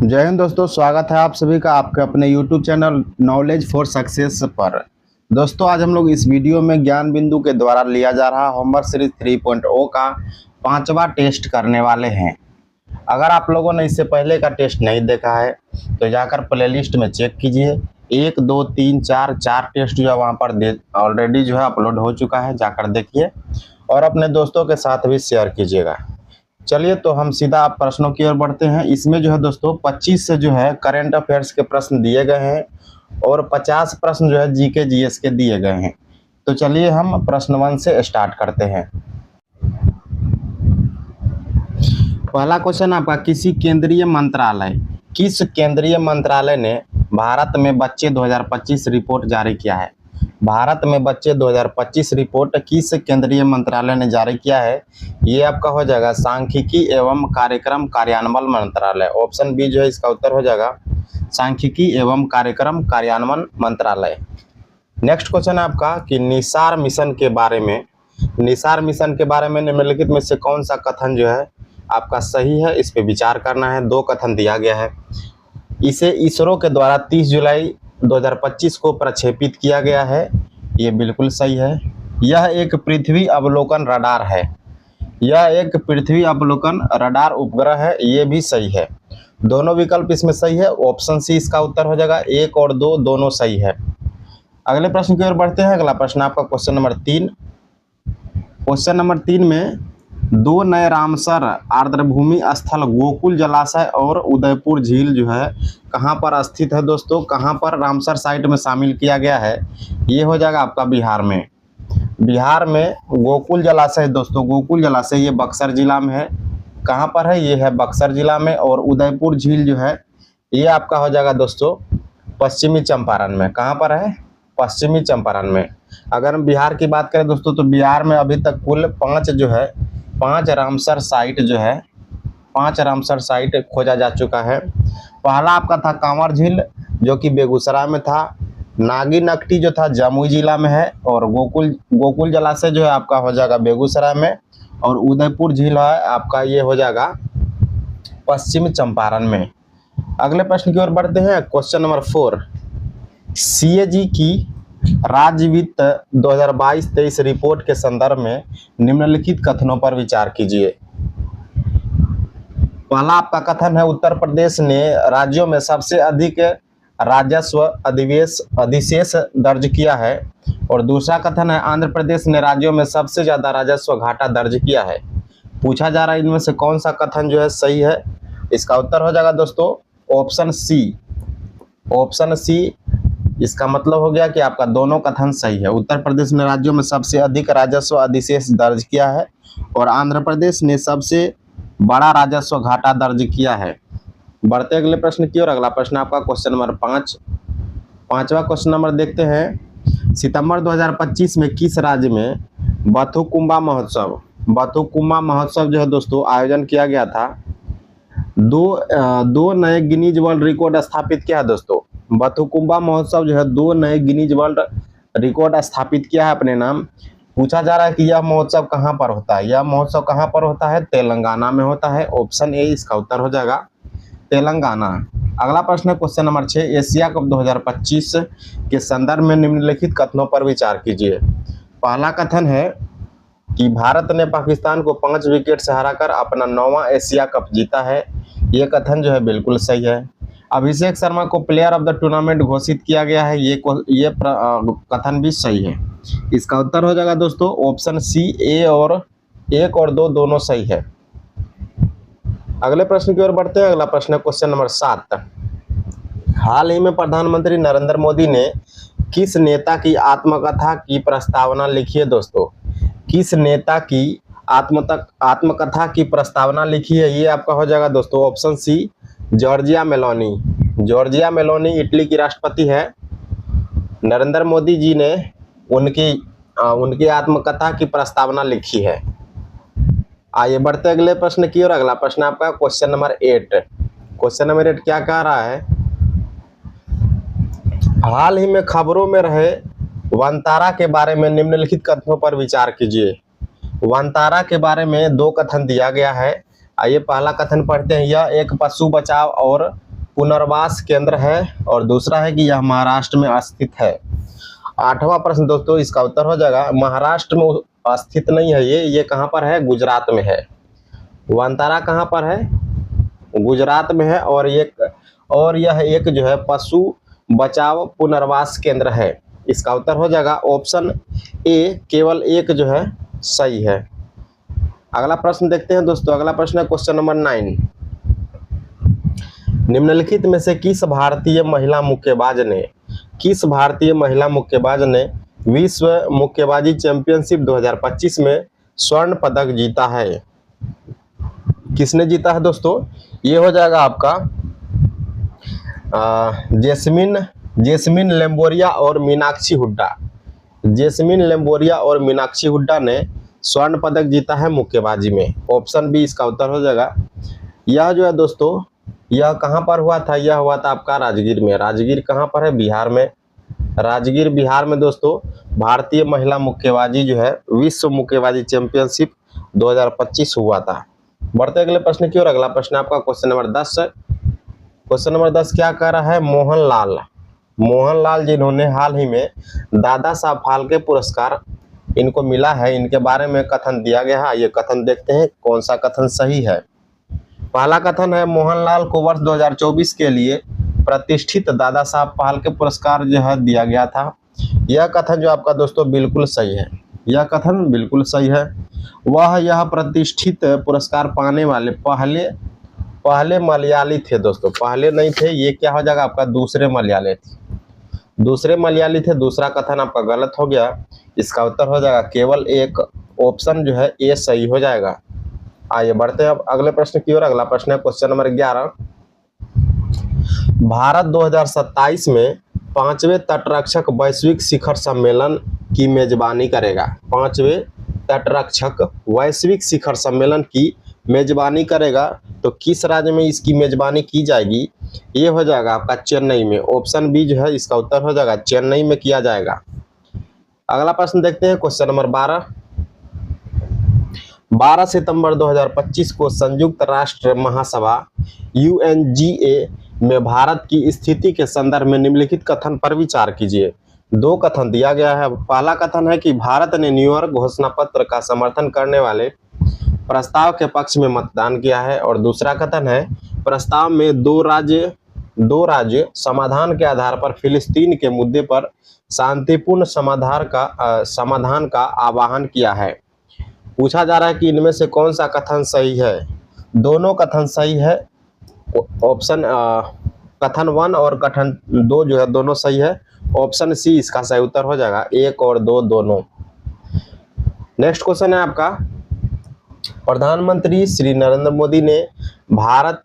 जय हिंद दोस्तों, स्वागत है आप सभी का आपके अपने YouTube channel knowledge for success पर। दोस्तों, आज हम लोग इस वीडियो में ज्ञान बिंदु के द्वारा लिया जा रहा होमवर्क सीरीज 3.0 का 5वां टेस्ट करने वाले हैं। अगर आप लोगों ने इससे पहले का टेस्ट नहीं देखा है तो जाकर प्लेलिस्ट में चेक कीजिए। 1, 2, 3, 4 टेस्ट जो है वहाँ पर ऑलरेडी जो है अपलोड हो चुका है, जाकर देखिए और अपने दोस्तों के साथ भी शेयर कीजिएगा। चलिए तो हम सीधा आप प्रश्नों की ओर बढ़ते हैं। इसमें जो है दोस्तों 25 से जो है करंट अफेयर्स के प्रश्न दिए गए हैं और 50 प्रश्न जो है जीके जीएस के दिए गए हैं। तो चलिए हम प्रश्न 1 से स्टार्ट करते हैं। पहला क्वेश्चन आपका, किस केंद्रीय मंत्रालय ने भारत में बच्चे 2025 रिपोर्ट जारी किया है? भारत में बच्चे 2025 रिपोर्ट किस केंद्रीय मंत्रालय ने जारी किया है? ये आपका हो जाएगा सांख्यिकी एवं कार्यक्रम कार्यान्वयन मंत्रालय। ऑप्शन बी जो है इसका उत्तर हो जाएगा सांख्यिकी एवं कार्यक्रम कार्यान्वयन मंत्रालय। नेक्स्ट क्वेश्चन है आपका कि निसार मिशन के बारे में निम्नलिखित में से कौन सा कथन जो है आपका सही है? इस पे विचार करना है। 2 कथन दिया गया है। इसे इसरो के द्वारा 30 जुलाई 2025 को प्रक्षेपित किया गया है, ये बिल्कुल सही है। यह एक पृथ्वी अवलोकन रडार है, उपग्रह है, ये भी सही है। दोनों विकल्प इसमें सही है। ऑप्शन सी इसका उत्तर हो जाएगा। 1 और 2 दोनों सही है। अगले प्रश्न की ओर बढ़ते हैं। अगला प्रश्न आपका क्वेश्चन नंबर 3। क्वेश्चन नंबर 3 में 2 नए रामसर आर्द्रभूमि स्थल गोकुल जलाशय और उदयपुर झील जो है कहाँ पर स्थित है दोस्तों? कहाँ पर रामसर साइट में शामिल किया गया है? ये हो जाएगा आपका बिहार में गोकुल जलाशय दोस्तों। गोकुल जलाशय ये बक्सर जिला में है। कहाँ पर है? ये है बक्सर जिला में। और उदयपुर झील जो है ये आपका हो जाएगा दोस्तों पश्चिमी चंपारण में। कहाँ पर है? पश्चिमी चंपारण में। अगर हम बिहार की बात करें दोस्तों तो बिहार में अभी तक कुल 5 रामसर साइट खोजा जा चुका है। पहला आपका था कांवर झील जो कि बेगूसराय में था। नागी नकटी जो था जमुई जिला में है। और गोकुल जलाशय जो है आपका हो जाएगा बेगूसराय में। और उदयपुर झील है आपका ये हो जाएगा पश्चिम चंपारण में। अगले प्रश्न की ओर बढ़ते हैं। क्वेश्चन नंबर 4, सीएजी की राज्य वित्त 2022-23 रिपोर्ट के संदर्भ में निम्नलिखित कथनों पर विचार कीजिए। पहला आपका कथन है उत्तर प्रदेश ने राज्यों में सबसे अधिक राजस्व अधिशेष दर्ज किया है। और दूसरा कथन है आंध्र प्रदेश ने राज्यों में सबसे ज्यादा राजस्व घाटा दर्ज किया है। पूछा जा रहा है इनमें से कौन सा कथन जो है सही है? इसका उत्तर हो जाएगा दोस्तों ऑप्शन सी। इसका मतलब हो गया कि आपका दोनों कथन सही है। उत्तर प्रदेश ने राज्यों में सबसे अधिक राजस्व अधिशेष दर्ज किया है और आंध्र प्रदेश ने सबसे बड़ा राजस्व घाटा दर्ज किया है। बढ़ते अगले प्रश्न की ओर। अगला प्रश्न आपका क्वेश्चन नंबर 5। 5वां क्वेश्चन नंबर देखते हैं। सितंबर 2025 में किस राज्य में बथुकुम्मा महोत्सव जो है दोस्तों आयोजन किया गया था? 2 नए गिनीज वर्ल्ड रिकॉर्ड स्थापित किया है दोस्तों। बथुकुम्मा महोत्सव जो है 2 नए गिनीज वर्ल्ड रिकॉर्ड स्थापित किया है अपने नाम। पूछा जा रहा है कि यह महोत्सव कहाँ पर होता है? यह महोत्सव कहाँ पर होता है? तेलंगाना में होता है। ऑप्शन ए इसका उत्तर हो जाएगा तेलंगाना। अगला प्रश्न है क्वेश्चन नंबर 6, एशिया कप 2025 के संदर्भ में निम्नलिखित कथनों पर विचार कीजिए। पहला कथन है कि भारत ने पाकिस्तान को 5 विकेट से हराकर अपना 9वां एशिया कप जीता है। ये कथन जो है बिल्कुल सही है। अभिषेक शर्मा को प्लेयर ऑफ द टूर्नामेंट घोषित किया गया है। ये कथन भी सही है। इसका उत्तर हो जाएगा दोस्तों ऑप्शन सी। 1 और 2 दोनों सही है। अगले प्रश्न की ओर बढ़ते हैं। अगला प्रश्न है क्वेश्चन नंबर 7। हाल ही में प्रधानमंत्री नरेंद्र मोदी ने किस नेता की आत्मकथा की प्रस्तावना लिखी है दोस्तों? किस नेता की आत्मकथा की प्रस्तावना लिखी है? ये आपका हो जाएगा दोस्तों option C Giorgia Meloni Italy की राष्ट्रपति है। नरेंद्र मोदी जी ने उनकी आत्मकथा की प्रस्तावना लिखी है। आइए बढ़ते अगले प्रश्न की ओर। अगला प्रश्न आपका क्वेश्चन नंबर 8। क्वेश्चन नंबर 8 क्या कह रहा है? हाल ही में खबरों में रहे वनतारा के बारे में निम्नलिखित कथनों पर विचार कीजिए। वनतारा के बारे में 2 कथन दिया गया है। आइए पहला कथन पढ़ते हैं। यह एक पशु बचाव और पुनर्वास केंद्र है और दूसरा है कि यह महाराष्ट्र में स्थित है। 8वां प्रश्न दोस्तों इसका उत्तर हो जाएगा महाराष्ट्र में स्थित नहीं है, ये कहां पर है, गुजरात में है। वनतारा कहां पर है, गुजरात में है। और यह एक जो है पशु बचाव पुनर्वास केंद्र है। इसका उत्तर हो जाएगा ऑप्शन ए, केवल एक जो है सही है। अगला प्रश्न देखते हैं दोस्तों। अगला प्रश्न है क्वेश्चन नंबर 9। निम्नलिखित में से किस भारतीय महिला मुक्केबाज ने विश्व मुक्केबाजी चैंपियनशिप 2025 में स्वर्ण पदक जीता है? किसने जीता है दोस्तों? ये हो जाएगा आपका जेस्मिन लेम्बोरिया और मीनाक्षी हुड्डा। जेस्मिन लेम्बोरिया और मीनाक्षी हुड्डा ने स्वर्ण पदक जीता है मुक्केबाजी में। ऑप्शन बी इसका उत्तर हो जाएगा। यह जो है दोस्तों यह कहां पर हुआ था? यह हुआ था आपका राजगीर में। राजगीर कहां पर है? बिहार में। राजगीर बिहार में दोस्तों भारतीय महिला मुक्केबाजी जो है विश्व मुक्केबाजी चैंपियनशिप 2025 हुआ था। बढ़ते अगले प्रश्न की ओर। अगला प्रश्न आपका क्वेश्चन नंबर 10 है। क्वेश्चन नंबर 10 क्या कह रहा है? मोहनलाल जिन्होंने हाल ही में दादा साहब फाल्के पुरस्कार इनको मिला है, इनके बारे में कथन दिया गया है। ये कथन देखते हैं कौन सा कथन सही है। पहला कथन है मोहनलाल को वर्ष 2024 के लिए प्रतिष्ठित दादा साहब फाल्के पुरस्कार जो है दिया गया था। यह कथन जो आपका दोस्तों बिल्कुल सही है। यह कथन बिल्कुल सही है। वह यह प्रतिष्ठित पुरस्कार पाने वाले पहले मलयाली थे दोस्तों। पहले नहीं थे, ये क्या हो जाएगा आपका दूसरे मलयाली थे। दूसरा कथन आपका गलत हो गया। इसका उत्तर हो जाएगा केवल एक। ऑप्शन जो है ए सही हो जाएगा। आइए बढ़ते हैं अब अगले प्रश्न की ओर। अगला प्रश्न है क्वेश्चन नंबर 11। भारत 2027 में 5वें तटरक्षक वैश्विक शिखर सम्मेलन की मेजबानी करेगा। 5वें तटरक्षक वैश्विक शिखर सम्मेलन की मेजबानी करेगा तो किस राज्य में इसकी मेजबानी की जाएगी? ये हो जाएगा आपका चेन्नई में। ऑप्शन बी जो है इसका उत्तर हो जाएगा चेन्नई में किया जाएगा। अगला प्रश्न देखते हैं क्वेश्चन नंबर 12। 12 सितंबर 2025 को संयुक्त राष्ट्र महासभा UNGA में भारत की स्थिति के संदर्भ में निम्नलिखित कथन पर विचार कीजिए। 2 कथन दिया गया है। पहला कथन है कि भारत ने न्यूयॉर्क घोषणा पत्र का समर्थन करने वाले प्रस्ताव के पक्ष में मतदान किया है। और दूसरा कथन है प्रस्ताव में दो राज्य समाधान के आधार पर फिलिस्तीन के मुद्दे पर शांतिपूर्ण समाधान का आह्वान किया है। पूछा जा रहा है कि इनमें से कौन सा कथन सही है? दोनों कथन सही है। ऑप्शन कथन 1 और कथन 2 जो है दोनों सही है। ऑप्शन सी इसका सही उत्तर हो जाएगा। 1 और 2 दोनों। नेक्स्ट क्वेश्चन है आपका। प्रधानमंत्री श्री नरेंद्र मोदी ने भारत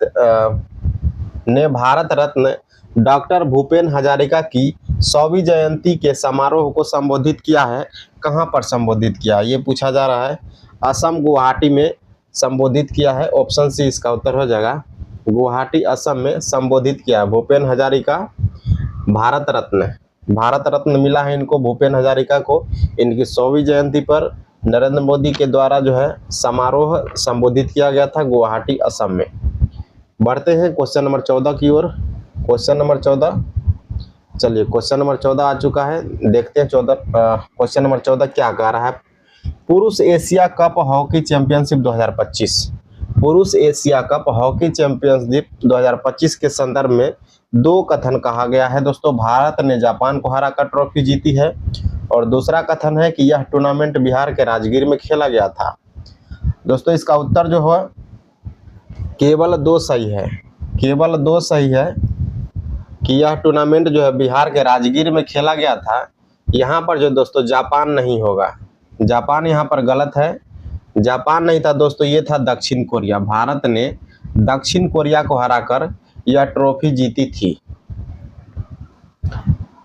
रत्न डॉक्टर भूपेन हजारिका की 100वीं जयंती के समारोह को संबोधित किया है। कहां पर संबोधित किया? ये पूछा जा रहा है। असम गुवाहाटी में संबोधित किया है। ऑप्शन सी इसका उत्तर हो जाएगा। गुवाहाटी असम में संबोधित किया। भूपेन हजारिका भारत रत्न मिला है इनको, भूपेन हजारिका को। इनकी 100वीं जयंती पर नरेंद्र मोदी के द्वारा जो है समारोह संबोधित किया गया था गुवाहाटी असम में। बढ़ते हैं क्वेश्चन नंबर 14 की ओर। क्वेश्चन नंबर 14, चलिए क्वेश्चन नंबर 14 आ चुका है। देखते हैं क्वेश्चन नंबर 14 क्या कह रहा है। पुरुष एशिया कप हॉकी चैंपियनशिप 2025। पुरुष एशिया कप हॉकी चैंपियनशिप 2025 के संदर्भ में 2 कथन कहा गया है दोस्तों। भारत ने जापान को हराकर ट्रॉफी जीती है। और दूसरा कथन है कि यह टूर्नामेंट बिहार के राजगीर में खेला गया था। दोस्तों इसका उत्तर जो है केवल 2 सही है। केवल 2 सही है कि यह टूर्नामेंट जो है बिहार के राजगीर में खेला गया था। यहाँ पर जो दोस्तों जापान नहीं होगा। जापान यहाँ पर गलत है। जापान नहीं था दोस्तों, ये था दक्षिण कोरिया। भारत ने दक्षिण कोरिया को हराकर यह ट्रॉफी जीती थी।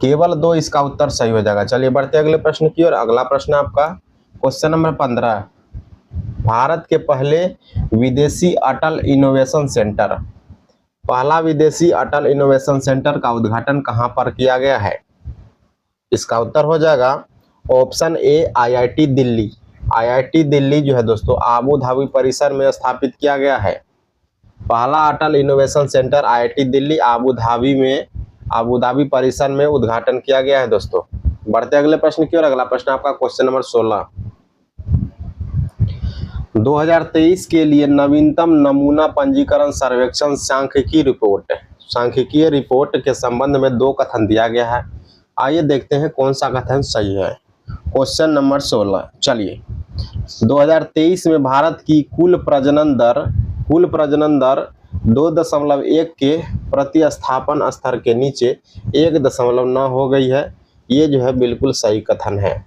केवल 2 इसका उत्तर सही हो जाएगा। चलिए बढ़ते अगले प्रश्न की ओर। अगला प्रश्न आपका क्वेश्चन नंबर 15। भारत के पहले विदेशी अटल इनोवेशन सेंटर, पहला विदेशी अटल इनोवेशन सेंटर का उद्घाटन कहां पर किया गया है? इसका उत्तर हो जाएगा option A IIT Delhi. IIT Delhi जो है दोस्तों आबू धाबी परिसर में स्थापित किया गया है। पहला Atal innovation centre IIT Delhi Abu Dhabi परिसर में उद्घाटन किया गया है दोस्तों। बढ़ते अगले प्रश्न की ओर। अगला प्रश्न आपका क्वेश्चन नंबर 16, 2023 के लिए नवीनतम नमूना पंजीकरण सर्वेक्षण सांख्यिकीय रिपोर्ट के संबंध में 2 कथन दिया गया है। आइए देखते हैं कौन सा कथन सही है। क्वेश्चन नंबर 16, चलिए 2023 में भारत की कुल प्रजनन दर 2.1 के प्रतिस्थापन स्तर के नीचे 1.9 हो गई है। ये जो है बिल्कुल सही कथन है।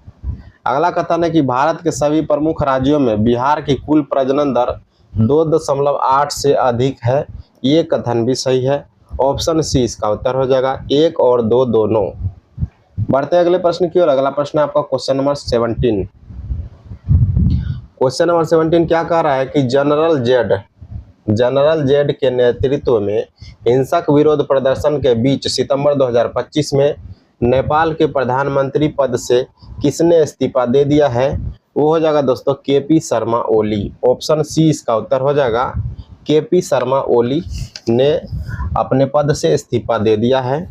अगला कथन है कि भारत के सभी प्रमुख राज्यों में बिहार की कुल प्रजनन दर 2.8 से अधिक है। ये कथन भी सही है। ऑप्शन सी इसका उत्तर हो जाएगा, 1 और 2 दोनों। बढ़ते अगले प्रश्न की ओर। अगला प्रश्न आपका क्वेश्चन नंबर 17। क्वेश्चन नंबर 17 क्या कह रहा है कि जनरल जेड के नेतृत्व में हिंसक विरोध प्रदर्शन के बीच सितंबर 2025 में नेपाल के प्रधानमंत्री पद से किसने इस्तीफा दे दिया है? वो हो जाएगा दोस्तों KP Sharma Oli. Option C इसका उत्तर हो जाएगा, KP शर्मा ओली ने अपने पद से इस्तीफा दे दिया है।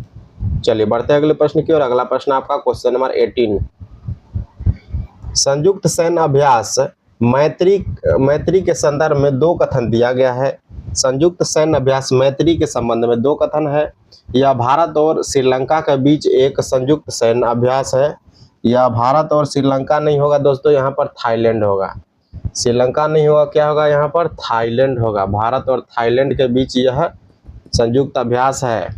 चलिए बढ़ते अगले प्रश्न की ओर। अगला प्रश्न आपका क्वेश्चन नंबर 18, संयुक्त सैन्य अभ्यास मैत्री के संदर्भ में 2 कथन दिया गया है। संयुक्त सैन्य अभ्यास मैत्री के संबंध में 2 कथन है। यह भारत और श्रीलंका के बीच एक संयुक्त सैन्य अभ्यास है। यह भारत और श्रीलंका नहीं होगा दोस्तों, यहाँ पर थाईलैंड होगा। श्रीलंका नहीं होगा, क्या होगा यहाँ पर? थाईलैंड होगा। भारत और थाईलैंड के बीच यह संयुक्त अभ्यास है।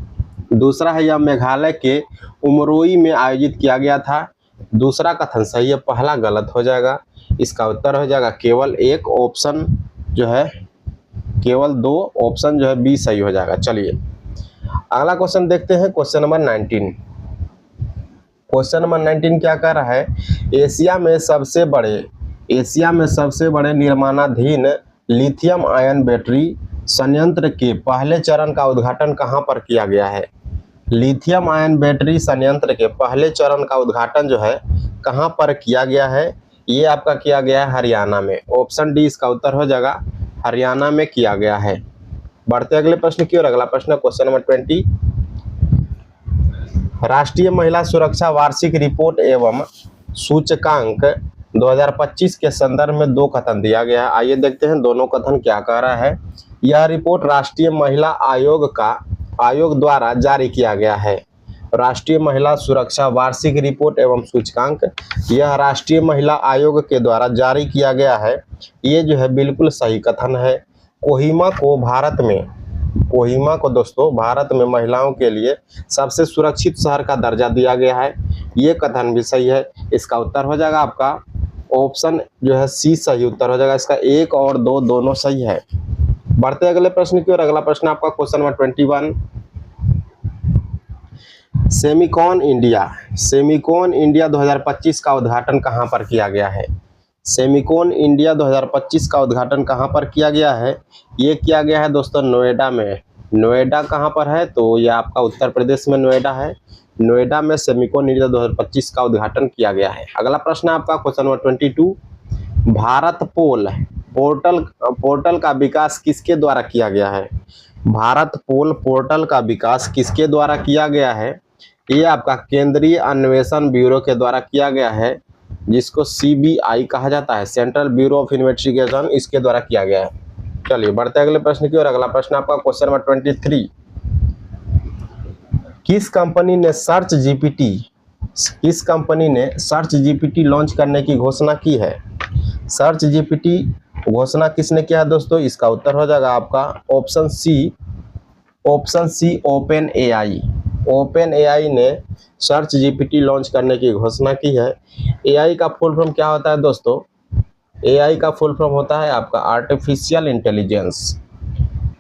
दूसरा है, यह मेघालय के उमरोई में आयोजित किया गया था। दूसरा कथन सही है, पहला गलत हो जाएगा। इसका उत्तर हो जाएगा केवल 1 ऑप्शन जो है, केवल 2 ऑप्शन जो है बी सही हो जाएगा। चलिए अगला क्वेश्चन देखते हैं, क्वेश्चन नंबर 19। क्वेश्चन नंबर 19 क्या कह रहा है? एशिया में सबसे बड़े निर्माणाधीन लिथियम आयन बैटरी संयंत्र के पहले चरण का उद्घाटन कहां पर किया गया है? लिथियम आयन बैटरी संयंत्र के पहले चरण का उद्घाटन जो है कहां पर किया गया है? ये आपका किया गया है हरियाणा में। ऑप्शन डी इसका उत्तर हो जाएगा, हरियाणा में किया गया है। बढ़ते अगले प्रश्न की ओर। अगला प्रश्न क्वेश्चन नंबर 20, राष्ट्रीय महिला सुरक्षा वार्षिक रिपोर्ट एवं सूचकांक 2025 के संदर्भ में 2 कथन दिया गया है। आइए देखते हैं दोनों कथन क्या कह रहा है। यह रिपोर्ट राष्ट्रीय महिला आयोग द्वारा जारी किया गया है। राष्ट्रीय महिला सुरक्षा वार्षिक रिपोर्ट एवं सूचकांक, यह राष्ट्रीय महिला आयोग के द्वारा जारी किया गया है। ये जो है बिल्कुल सही कथन है। कोहिमा को दोस्तों भारत में महिलाओं के लिए सबसे सुरक्षित शहर का दर्जा दिया गया है। ये कथन भी सही है। इसका उत्तर हो जाएगा आपका ऑप्शन जो है सी सही उत्तर हो जाएगा। इसका 1 और 2 दोनों सही है। बढ़ते अगले प्रश्न की ओर। अगला प्रश्न आपका क्वेश्चन नंबर 21, सेमिकॉन इंडिया 2025 का उद्घाटन कहां पर किया गया है? सेमिकॉन इंडिया 2025 का उद्घाटन कहां पर किया गया है? ये किया गया है दोस्तों नोएडा में। नोएडा कहां पर है? तो यह आपका उत्तर प्रदेश में नोएडा है। नोएडा में सेमिकॉन इंडिया 2025 का उद्घाटन किया गया है। अगला प्रश्न आपका क्वेश्चन नंबर 22, भारत पोर्टल का विकास किसके द्वारा किया गया है? भारत पोर्टल का विकास किसके द्वारा किया गया है? ये आपका केंद्रीय अन्वेषण ब्यूरो के द्वारा किया गया है, जिसको CBI कहा जाता है, सेंट्रल ब्यूरो ऑफ इन्वेस्टिगेशन, इसके द्वारा किया गया है। चलिए बढ़ते अगले प्रश्न की ओर। अगला प्रश्न आपका क्वेश्चन नंबर 23, किस कंपनी ने सर्च जीपीटी लॉन्च करने की घोषणा की है? सर्च जीपीटी घोषणा किसने किया है दोस्तों? इसका उत्तर हो जाएगा आपका ऑप्शन सी ओपन एआई ने सर्च जीपीटी लॉन्च करने की घोषणा की है। एआई का फुल फॉर्म क्या होता है दोस्तों? एआई का फुल फॉर्म होता है आपका आर्टिफिशियल इंटेलिजेंस।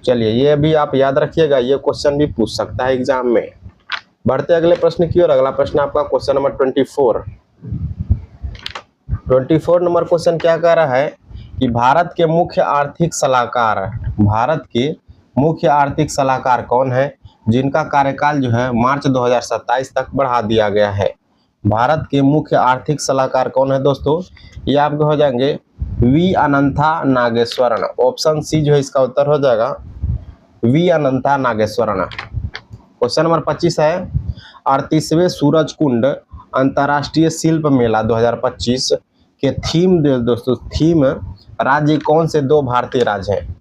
चलिए ये भी आप याद रखिएगा, ये क्वेश्चन भी पूछ सकता है एग्जाम में। बढ़ते अगले प्रश्न की ओर। अगला प्रश्न आपका क्वेश्चन नंबर 24 नंबर क्वेश्चन क्या कह रहा है कि भारत के मुख्य आर्थिक सलाहकार कौन है, जिनका कार्यकाल जो है मार्च 2027 तक बढ़ा दिया गया है? भारत के मुख्य आर्थिक सलाहकार कौन है दोस्तों? ये आपके हो जाएंगे V Anantha Nageswaran. Option C जो है इसका उत्तर हो जाएगा, V Anantha Nageswaran. Question number 25 है 38वें सूरजकुंड अंतर्राष्ट्रीय शिल्प मेला 2025 के थीम दोस्तों, थीम राज्य कौन से दो भारतीय राज्य हैं,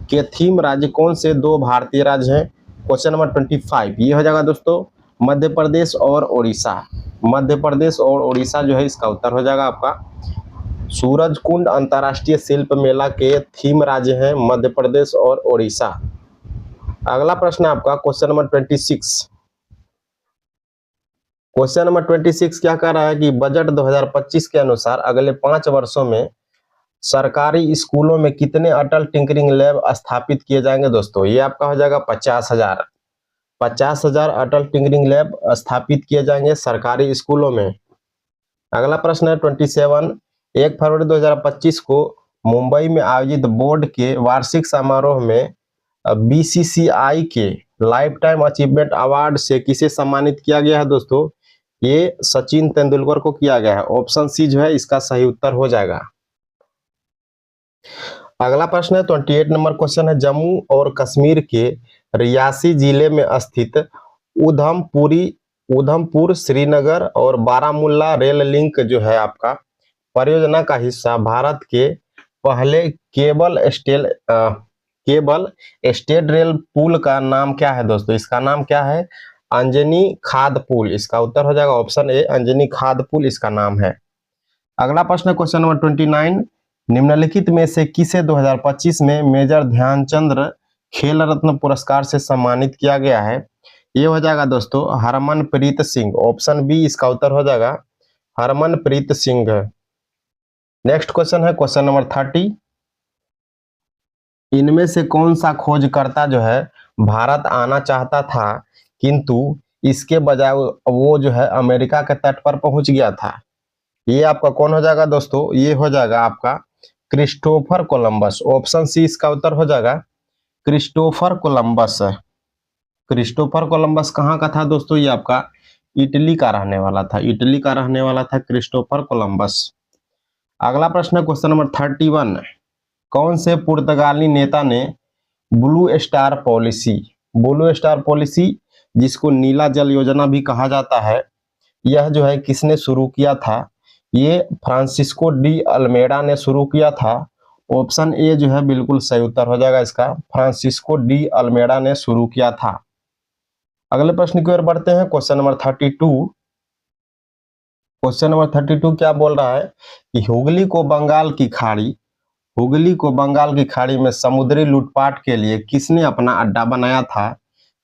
के थीम राज्य कौन से दो भारतीय राज्य हैं। क्वेश्चन नंबर 25 ये हो जाएगा दोस्तों मध्य प्रदेश और उड़ीसा। मध्य प्रदेश और उड़ीसा जो है इसका उत्तर हो जाएगा आपका। सूरजकुंड अंतर्राष्ट्रीय शिल्प मेला के थीम राज्य हैं मध्य प्रदेश और उड़ीसा। अगला प्रश्न है आपका क्वेश्चन नंबर 26। क्वेश्चन नंबर 26 क्या कह रहा है कि बजट 2025 के अनुसार अगले 5 वर्षों में सरकारी स्कूलों में कितने अटल टिंकरिंग लैब स्थापित किए जाएंगे दोस्तों। ये आपका हो जाएगा 50,000। 50,000 अटल टिंकरिंग लैब स्थापित किए जाएंगे सरकारी स्कूलों में। अगला प्रश्न है 27। 1 फरवरी 2025 को मुंबई में आयोजित बोर्ड के वार्षिक समारोह में बीसीसीआई के लाइफ टाइम अचीवमेंट अवार्ड से किसे सम्मानित किया गया है दोस्तों। ये सचिन तेंदुलकर को किया गया है। ऑप्शन सी जो है इसका सही उत्तर हो जाएगा। अगला प्रश्न है 28 नंबर क्वेश्चन है जम्मू और कश्मीर के रियासी जिले में स्थित उधमपुर श्रीनगर और बारामुल्ला रेल लिंक जो है आपका परियोजना का हिस्सा भारत के पहले केबल स्टेट रेल पुल का नाम क्या है दोस्तों। इसका नाम क्या है, अंजनी खाद पुल। इसका उत्तर हो जाएगा ऑप्शन ए, अंजनी खाद पुल इसका नाम है। अगला प्रश्न क्वेश्चन नंबर 29। निम्नलिखित में से किसे 2025 में मेजर ध्यानचंद खेल रत्न पुरस्कार से सम्मानित किया गया है। ये हो जाएगा दोस्तों हरमनप्रीत सिंह। ऑप्शन बी इसका उत्तर हो जाएगा हरमनप्रीत सिंह। नेक्स्ट क्वेश्चन है क्वेश्चन नंबर 30। इनमें से कौन सा खोजकर्ता जो है भारत आना चाहता था किंतु इसके बजाय वो जो है अमेरिका के तट पर पहुंच गया था। ये आपका कौन हो जाएगा दोस्तों, ये हो जाएगा आपका क्रिस्टोफर कोलंबस। ऑप्शन सी इसका उत्तर हो जाएगा क्रिस्टोफर कोलंबस। क्रिस्टोफर कोलंबस कहाँ का था दोस्तों, ये आपका इटली का रहने वाला था। इटली का रहने वाला था क्रिस्टोफर कोलंबस। अगला प्रश्न है क्वेश्चन नंबर 31। कौन से पुर्तगाली नेता ने ब्लू स्टार पॉलिसी जिसको नीला जल योजना भी कहा जाता है, यह जो है किसने शुरू किया था। ये फ्रांसिस्को डी अल्मेडा ने शुरू किया था। ऑप्शन ए जो है बिल्कुल सही उत्तर हो जाएगा इसका, फ्रांसिस्को डी अल्मेडा ने शुरू किया था। अगले प्रश्न की ओर बढ़ते हैं क्वेश्चन नंबर 32। क्वेश्चन नंबर 32 क्या बोल रहा है कि हुगली को बंगाल की खाड़ी में समुद्री लूटपाट के लिए किसने अपना अड्डा बनाया था।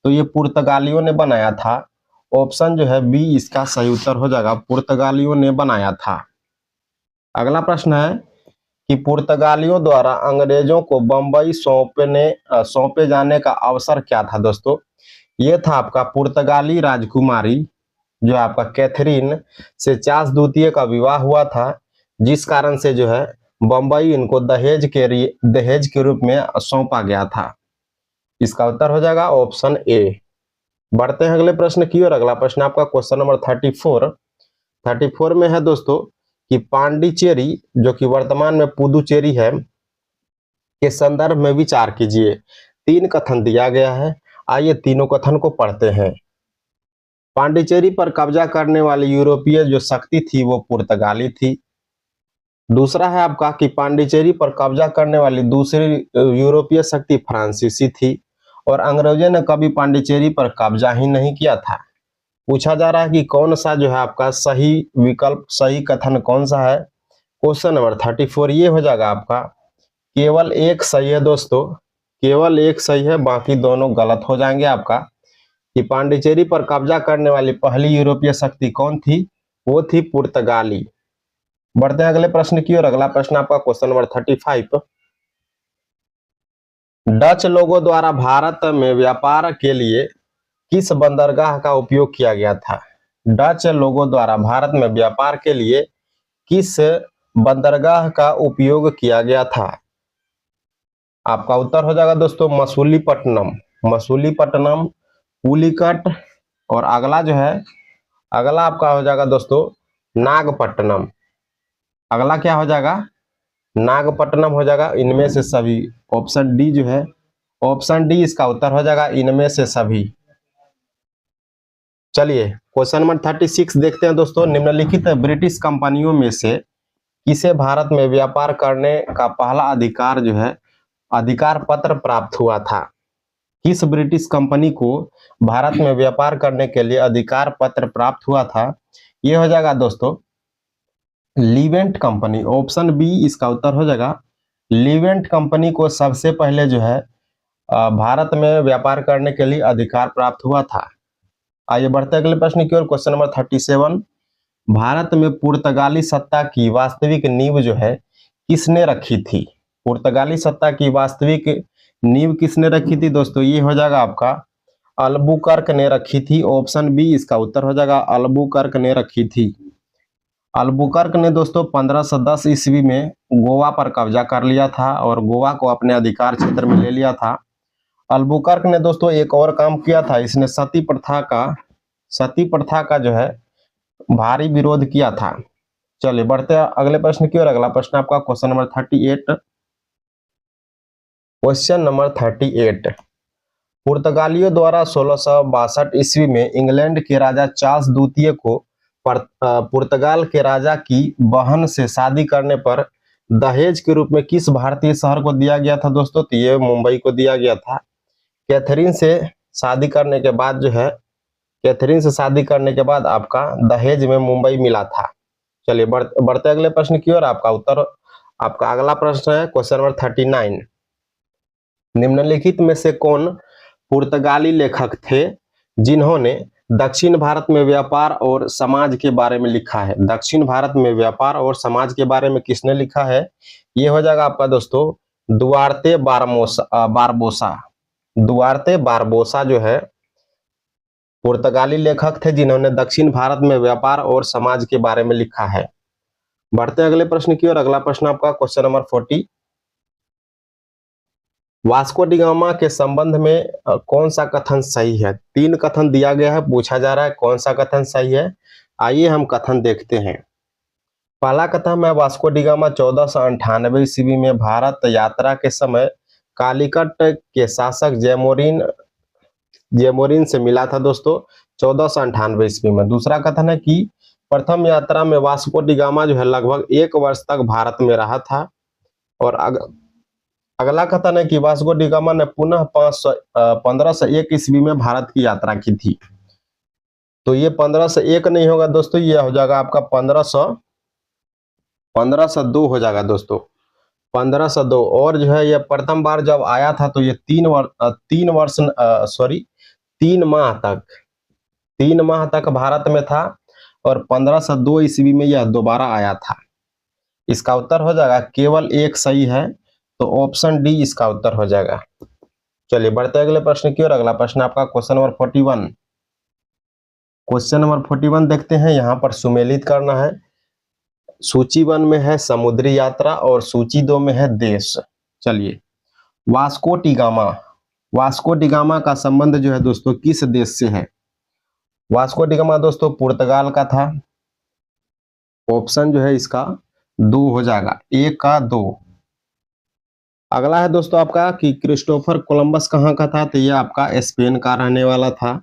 तो ये पुर्तगालियों ने बनाया था। ऑप्शन जो है बी इसका सही उत्तर हो जाएगा, पुर्तगालियों ने बनाया था। अगला प्रश्न है कि पुर्तगालियों द्वारा अंग्रेजों को बंबई सौंपे जाने का अवसर क्या था दोस्तों। ये था आपका पुर्तगाली राजकुमारी जो आपका कैथरीन से चार्ल्स द्वितीय का विवाह हुआ था, जिस कारण से जो है बंबई इनको दहेज के रूप में सौंपा गया था। इसका उत्तर हो जाएगा ऑप्शन ए। बढ़ते हैं अगले प्रश्न की ओर। अगला प्रश्न आपका क्वेश्चन नंबर 34 में है दोस्तों कि पांडिचेरी जो कि वर्तमान में पुदुचेरी है के संदर्भ में विचार कीजिए। 3 कथन दिया गया है, आइए तीनों कथन को पढ़ते हैं। पांडिचेरी पर कब्जा करने वाली यूरोपीय जो शक्ति थी वो पुर्तगाली थी। दूसरा है आपका कि पांडिचेरी पर कब्जा करने वाली दूसरी यूरोपीय शक्ति फ्रांसीसी थी और अंग्रेजों ने कभी पांडिचेरी पर कब्जा ही नहीं किया था। पूछा जा रहा है कि कौन सा जो है आपका सही विकल्प, सही कथन कौन सा है। क्वेश्चन नंबर 34 ये हो जाएगा आपका केवल एक सही है दोस्तों, केवल एक सही है, बाकी दोनों गलत हो जाएंगे आपका। कि पांडिचेरी पर कब्जा करने वाली पहली यूरोपीय शक्ति कौन थी, वो थी पुर्तगाली। बढ़ते हैं अगले प्रश्न की ओर। अगला प्रश्न आपका क्वेश्चन नंबर 35। डच लोगों द्वारा भारत में व्यापार के लिए किस बंदरगाह का उपयोग किया गया था। डच लोगों द्वारा भारत में व्यापार के लिए किस बंदरगाह का उपयोग किया गया था। आपका उत्तर हो जाएगा दोस्तों मसूलीपट्टनम, पुलिकट और अगला जो है अगला आपका हो जाएगा दोस्तों नागपट्टनम। अगला क्या हो जाएगा, नागपट्टनम हो जाएगा। इनमें से सभी ऑप्शन डी जो है ऑप्शन डी इसका उत्तर हो जाएगा, इनमें से सभी। चलिए क्वेश्चन नंबर 36 देखते हैं दोस्तों। निम्नलिखित ब्रिटिश कंपनियों में से किसे भारत में व्यापार करने का पहला अधिकार जो है अधिकार पत्र प्राप्त हुआ था? किस ब्रिटिश कंपनी को भारत में व्यापार करने के लिए अधिकार पत्र प्राप्त हुआ था? ये हो जाएगा दोस्तों लीवेंट कंपनी। ऑप्शन बी इसका उत्तर हो जाएगा। लीवेंट कंपनी को सबसे पहले जो है भारत में व्यापार करने के लिए अधिकार प्राप्त हुआ था। आइए बढ़ते अगले प्रश्न की ओर। Question number 37। भारत में पुर्तगाली सत्ता की वास्तविक नींव जो है किसने रखी थी? पुर्तगाली सत्ता की वास्तविक नींव किसने रखी थी दोस्तों? ये हो जाएगा आपका अल्बुकर्क ने रखी थी। ऑप्शन बी इसका उत्तर हो जाएगा, अल्बुकर्क ने रखी थी। अल्बुकर्क ने दोस्तों 1510 ईस्वी में गोवा पर कब्जा कर लिया था और गोवा को अपने अधिकार क्षेत्र में ले लिया था। अल्बुकर्क ने दोस्तों एक और काम किया था, इसने सती प्रथा का जो है भारी विरोध किया था। चलिए बढ़ते हैं अगले प्रश्न की ओर। अगला प्रश्न आपका क्वेश्चन नंबर 38। Question number 38। पुर्तगालियों द्वारा 1662 ईस्वी में इंग्लैंड के राजा चार्ल्स द्वितीय को पुर्तगाल के राजा की बहन से शादी करने पर दहेज के रूप में किस भारतीय शहर को दिया गया था दोस्तों? तो ये मुंबई को दिया गया था। कैथरीन से शादी करने के बाद जो है आपका दहेज में मुंबई मिला था। चलिए बढ़ते अगले प्रश्न की ओर। आपका अगला प्रश्न है क्वेश्चन नंबर 39। निम्नलिखित में से कौन पुर्तगाली लेखक थे जिन्होंने दक्षिण भारत में व्यापार और समाज के बारे में लिखा है? दक्षिण भारत में व्यापार और समाज के बारे में किसने लिखा है? ये हो जाएगा आपका दोस्तों दुआर्ते बारबोसा। दुआर्ते बारबोसा जो है पुर्तगाली लेखक थे जिन्होंने दक्षिण भारत में व्यापार और समाज के बारे में लिखा है। बढ़ते अगले प्रश्न की ओर। अगला प्रश्न आपका question number 40। Vasco D gamma के संबंध में कौन सा कथन सही है? 3 कथन दिया गया है, पूछा जा रहा है कौन सा कथन सही है। आइए हम कथन देखते हैं। पहला कथन है वास्को डी गामा 1498 ईस्वी में भारत यात्रा के समय कालीकट के शासक जैमोरिन से मिला था दोस्तों 1498 ईस्वी में। दूसरा कथन है कि प्रथम यात्रा में वास्को डी गामा जो है लगभग 1 वर्ष तक भारत में रहा था। और अगला कथन है कि वास्को डी गामा ने पुनः 1501 ईस्वी में भारत की यात्रा की थी। तो ये 1501 नहीं होगा दोस्तों, ये हो जाएगा आपका 1502 हो जाएगा दोस्तों, 1502। और जो है ये प्रथम बार जब आया था तो ये 3 माह तक भारत में था और 1502 ईस्वी में यह दोबारा आया था। इसका उत्तर हो जाएगा केवल एक सही है, तो ऑप्शन डी इसका उत्तर हो जाएगा। चलिए बढ़ते अगले प्रश्न की ओर। अगला प्रश्न आपका क्वेश्चन नंबर 41। क्वेश्चन नंबर 41 देखते हैं। यहां पर सुमेलित करना है। सूची 1 में है समुद्री यात्रा और सूची 2 में है देश। चलिए वास्को डी गामा का संबंध जो है दोस्तों किस देश से है? वास्को डी गामा दोस्तों पुर्तगाल का था। ऑप्शन जो है इसका 2 हो जाएगा, 1 का 2। अगला है दोस्तों आपका कि क्रिस्टोफर कोलंबस कहाँ का था? तो ये आपका स्पेन का रहने वाला था।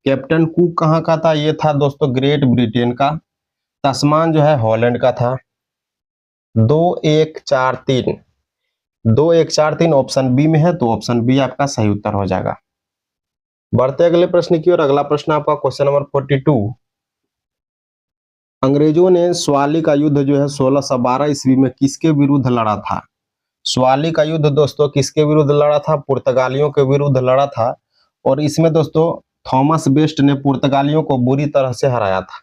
कैप्टन कुक कहाँ का था? ये था दोस्तों ग्रेट ब्रिटेन का। तस्मान जो है हॉलैंड का था। 2-1-4-3 ऑप्शन बी में है, तो ऑप्शन बी आपका सही उत्तर हो जाएगा। बढ़ते अगले प्रश्न की ओर। अगला प्रश्न आपका क्वेश्चन नंबर 42। अंग्रेजों ने स्वाली का युद्ध जो है 1612 ईस्वी में किसके विरुद्ध लड़ा था? स्वाली का युद्ध दोस्तों किसके विरुद्ध लड़ा था? पुर्तगालियों के विरुद्ध लड़ा था। और इसमें दोस्तों थॉमस बेस्ट ने पुर्तगालियों को बुरी तरह से हराया था।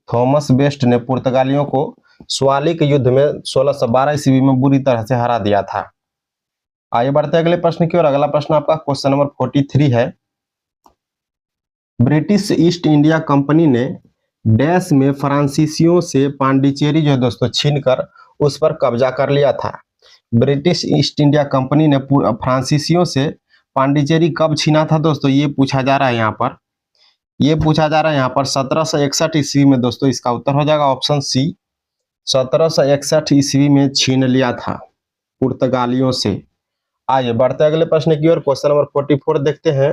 थॉमस बेस्ट ने पुर्तगालियों को स्वाली के युद्ध में 1612 ईस्वी में बुरी तरह से हरा दिया था। आइए बढ़ते अगले प्रश्न की ओर। अगला प्रश्न आपका क्वेश्चन नंबर 43 है। ब्रिटिश ईस्ट इंडिया कंपनी ने डैश में फ्रांसीसियों से पांडिचेरी जो दोस्तों छीनकर उस पर कब्जा कर लिया था। ब्रिटिश ईस्ट इंडिया कंपनी ने फ्रांसीसियों से पांडिचेरी कब छीना था दोस्तों? ये पूछा जा रहा है यहाँ पर। 1761 ईस्वी में दोस्तों। इसका उत्तर हो जाएगा ऑप्शन सी, 1761 ईस्वी में छीन लिया था पुर्तगालियों से। आइए बढ़ते अगले प्रश्न की ओर। क्वेश्चन नंबर 44 देखते हैं।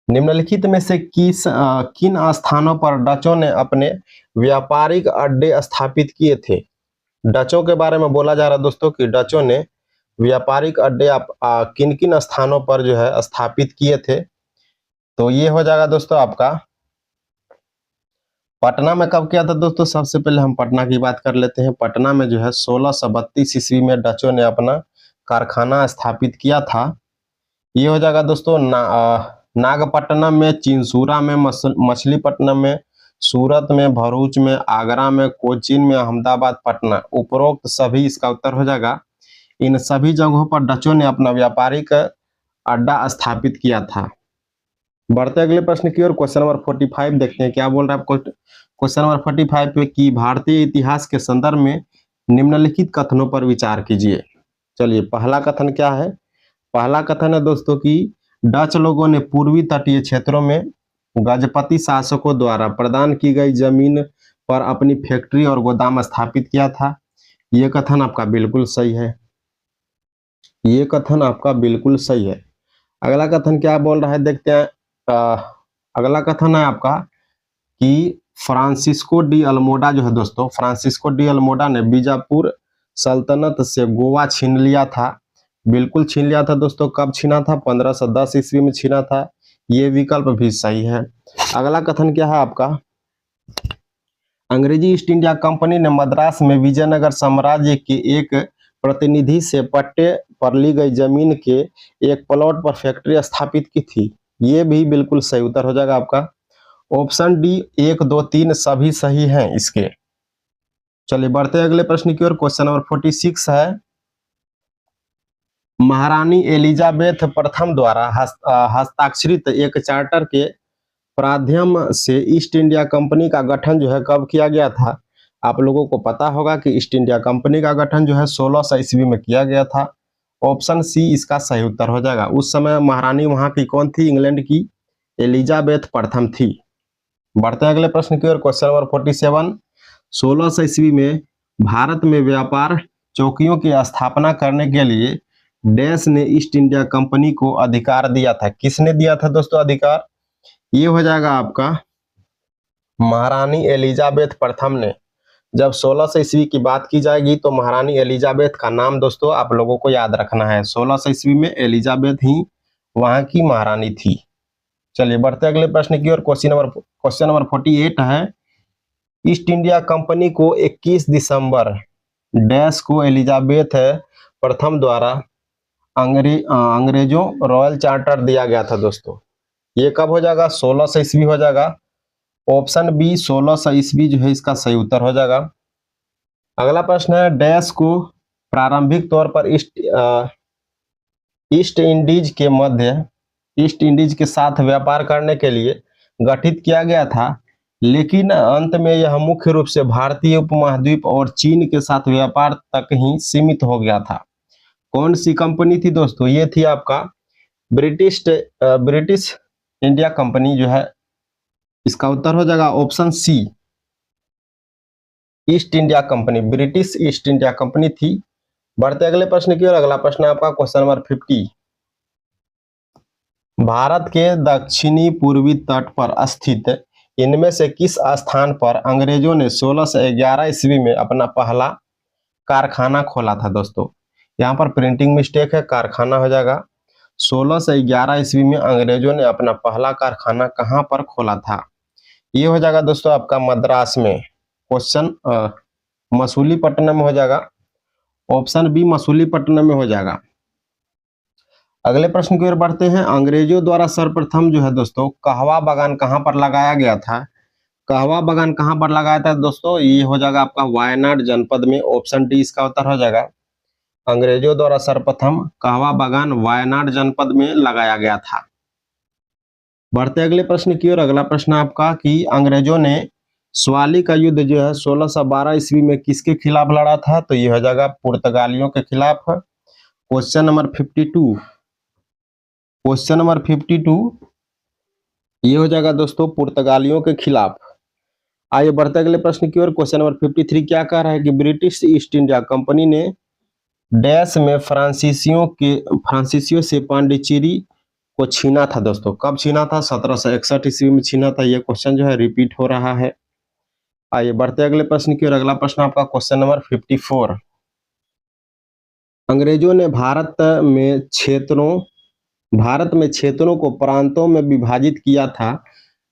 निम्नलिखित में से किन स्थानों पर डचों ने अपने व्यापारिक अड्डे स्थापित किए थे? डचों के बारे में बोला जा रहा है दोस्तों कि डचों ने व्यापारिक अड्डे किन किन स्थानों पर जो है स्थापित किए थे। तो ये हो जाएगा दोस्तों आपका पटना में कब किया था दोस्तों? सबसे पहले हम पटना की बात कर लेते हैं। पटना में जो है 1632 ईस्वी में डचों ने अपना कारखाना स्थापित किया था। ये हो जाएगा दोस्तों नागपट्टनम में, चिंसूरा में, मछलीपट्टनम में, सूरत में, भरूच में, आगरा में, कोचीन में, अहमदाबाद, पटना। उपरोक्त सभी इसका उत्तर हो जाएगा। इन सभी जगहों पर डचों ने अपना व्यापारिक अड्डा स्थापित किया था। बढ़ते अगले प्रश्न की ओर। क्वेश्चन नंबर 45 देखते हैं क्या बोल रहा है आपको। क्वेश्चन नंबर 45 पे कि भारतीय इतिहास के संदर्भ में निम्नलिखित कथनों पर विचार कीजिए। चलिए पहला कथन क्या है? पहला कथन है दोस्तों कि डच लोगों ने पूर्वी तटीय क्षेत्रों में गजपति शासकों द्वारा प्रदान की गई जमीन पर अपनी फैक्ट्री और गोदाम स्थापित किया था। यह कथन आपका बिल्कुल सही है। ये कथन आपका बिल्कुल सही है। अगला कथन क्या बोल रहा है देखते हैं। अगला कथन है आपका कि फ्रांसिस्को डी अल्मोडा जो है दोस्तों, फ्रांसिस्को डी अल्मोडा ने बीजापुर सल्तनत से गोवा छीन लिया था। बिल्कुल छीन लिया था दोस्तों। कब छीना था? 1510 ईस्वी में छीना था। ये विकल्प भी सही है। अगला कथन क्या है आपका? अंग्रेजी ईस्ट इंडिया कंपनी ने मद्रास में विजयनगर साम्राज्य के एक प्रतिनिधि से पट्टे पर ली गई जमीन के एक प्लॉट पर फैक्ट्री स्थापित की थी। ये भी बिल्कुल सही उत्तर हो जाएगा आपका। ऑप्शन डी 1, 2, 3 सभी सही हैं इसके। चलिए बढ़ते हैं अगले प्रश्न की ओर। क्वेश्चन नंबर 46 है। महारानी एलिजाबेथ प्रथम द्वारा हस्ताक्षरित एक चार्टर के प्राध्यम से ईस्ट इंडिया कंपनी का गठन जो है कब किया गया था? आप लोगों को पता होगा कि ईस्ट इंडिया कंपनी का गठन जो है 1600 ईस्वी में किया गया था। ऑप्शन सी इसका सही उत्तर हो जाएगा। उस समय महारानी वहां की कौन थी? इंग्लैंड की एलिजाबेथ प्रथम थी। बढ़ते हैं अगले प्रश्न की ओर। Question number 47। 1600 ईस्वी में भारत में व्यापार चौकियों की स्थापना करने के लिए डैश ने ईस्ट इंडिया कंपनी को अधिकार दिया था। किसने दिया था दोस्तों अधिकार? ये हो जाएगा आपका महारानी एलिजाबेथ प्रथम ने। जब 1600 ईस्वी की बात की जाएगी तो महारानी एलिजाबेथ का नाम दोस्तों आप लोगों को याद रखना है। 1600 ईस्वी में एलिजाबेथ ही वहां की महारानी थी। चलिए बढ़ते अगले प्रश्न की ओर। क्वेश्चन नंबर 48 है। ईस्ट इंडिया कंपनी को 21 दिसंबर डैश को एलिजाबेथ प्रथम द्वारा अंग्रेजों रॉयल चार्टर दिया गया था दोस्तों। ये कब हो जाएगा? 1600 ईस्वी हो जाएगा। ऑप्शन बी 1600 ईस्वी जो है इसका सही उत्तर हो जाएगा। अगला प्रश्न है। डैश को प्रारंभिक तौर पर ईस्ट इंडीज के साथ व्यापार करने के लिए गठित किया गया था, लेकिन अंत में यह मुख्य रूप से भारतीय उपमहाद्वीप और चीन के साथ व्यापार तक ही सीमित हो गया था। कौन सी कंपनी थी दोस्तों? ये थी आपका ब्रिटिश इंडिया कंपनी जो है। इसका उत्तर हो जाएगा option C East India company. British East India company थी। बढ़ते अगले प्रश्न की ओर। अगला प्रश्न आपका क्वेश्चन नंबर 50। भारत के दक्षिणी पूर्वी तट पर स्थित इनमें से किस स्थान पर अंग्रेजों ने 1611 ईस्वी में अपना पहला कारखाना खोला था दोस्तों? यहाँ पर प्रिंटिंग मिस्टेक है, कारखाना हो जाएगा। 1611 ईस्वी में अंग्रेजों ने अपना पहला कारखाना कहाँ पर खोला था? ये हो जाएगा दोस्तों आपका मद्रास में। क्वेश्चन मसूलीपट्टनम में हो जाएगा। ऑप्शन बी मसूलीपट्टनम में हो जाएगा। अगले प्रश्न की ओर बढ़ते हैं। अंग्रेजों द्वारा सर्वप्रथम जो है दोस्तों कहवा बागान कहाँ पर लगाया गया था? कहवा बागान कहाँ पर लगाया था दोस्तों? ये हो जाएगा आपका वायनाड जनपद में। ऑप्शन डी इसका उत्तर हो जाएगा। अंग्रेजों द्वारा सर्वप्रथम कहवा बागान वायनाड जनपद में लगाया गया था। बढ़ते अगले प्रश्न की ओर। अगला प्रश्न आपका कि अंग्रेजों ने स्वाली का युद्ध जो है 1612 ईस्वी में किसके खिलाफ लड़ा था? तो ये हो जाएगा पुर्तगालियों के खिलाफ। Question number 52। क्वेश्चन नंबर 52 ये हो जाएगा दोस्तों पुर्तगालियों के खिलाफ। आइए बढ़ते अगले प्रश्न की ओर। क्वेश्चन नंबर 53 क्या कह रहा है कि ब्रिटिश ईस्ट इंडिया कंपनी ने डैश में फ्रांसीसियों से पांडिचेरी को छीना था दोस्तों। कब छीना था? 1761 ईस्वी में छीना था। ये क्वेश्चन जो है रिपीट हो रहा है। आइए बढ़ते अगले प्रश्न की ओर। अगला प्रश्न आपका क्वेश्चन नंबर 54। अंग्रेजों ने भारत में क्षेत्रों को प्रांतों में विभाजित किया था।